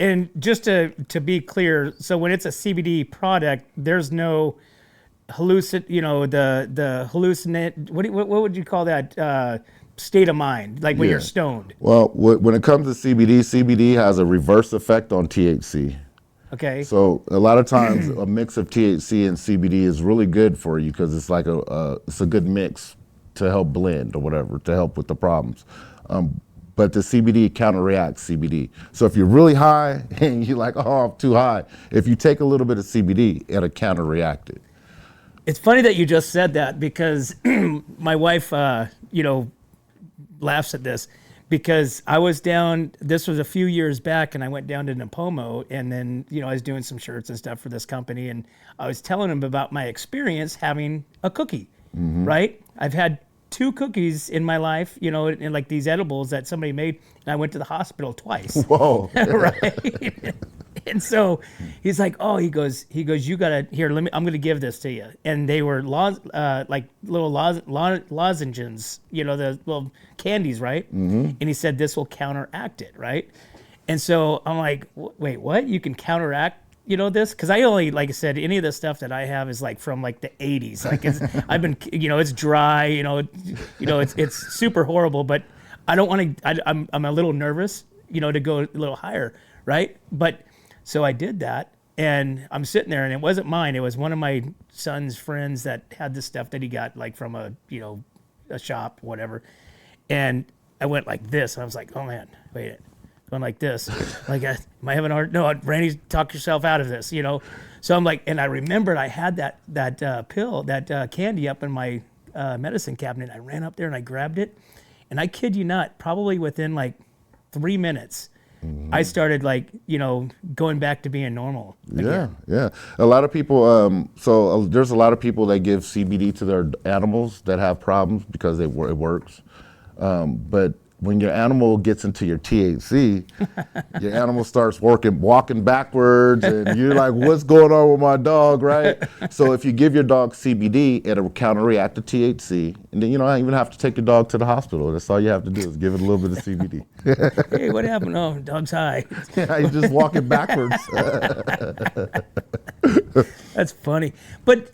And just to be clear, so when it's a CBD product, there's no the hallucinate. What would you call that state of mind? Like when you're Yeah. stoned. Well, when it comes to CBD, CBD has a reverse effect on THC. Okay. So a lot of times a mix of THC and CBD is really good for you because it's like it's a good mix to help blend or whatever to help with the problems. But the CBD counteracts CBD. So if you're really high and you're like, oh, I'm too high, if you take a little bit of CBD, it'll counteract it. It's funny that you just said that because my wife, laughs at this because I was down. This was a few years back, and I went down to Napomo, and then I was doing some shirts and stuff for this company, and I was telling them about my experience having a cookie. Right? I've had 2 cookies in my life, and like these edibles that somebody made, and I went to the hospital twice. Whoa. Right? And so he's like, oh, he goes, you gotta here. I'm gonna give this to you. And they were like little lozenges, the little candies, right? And he said this will counteract it, right? And so I'm like, wait, what? You can counteract, this? Because I only, like I said, any of the stuff that I have is like from like the 80s. Like I've been, it's dry, it's super horrible. But I don't want to. I'm a little nervous, to go a little higher, right? But so I did that, and I'm sitting there, and it wasn't mine. It was one of my son's friends that had this stuff that he got like from a shop, whatever. And I went like this, and I was like, oh man, wait it. Going like this, like, am I having a hard? No, Randy, talk yourself out of this, So I'm like, and I remembered I had that pill, that candy up in my medicine cabinet. I ran up there and I grabbed it, and I kid you not, probably within like 3 minutes, I started like, going back to being normal again. Yeah. A lot of people, there's a lot of people that give CBD to their animals that have problems because it works. But when your animal gets into your THC, your animal starts walking backwards, and you're like, what's going on with my dog, right? So if you give your dog CBD, it'll counteract the THC, and then you don't even have to take your dog to the hospital. That's all you have to do is give it a little bit of CBD. Hey, what happened? Oh, dog's high. Yeah, you're just walking backwards. That's funny. But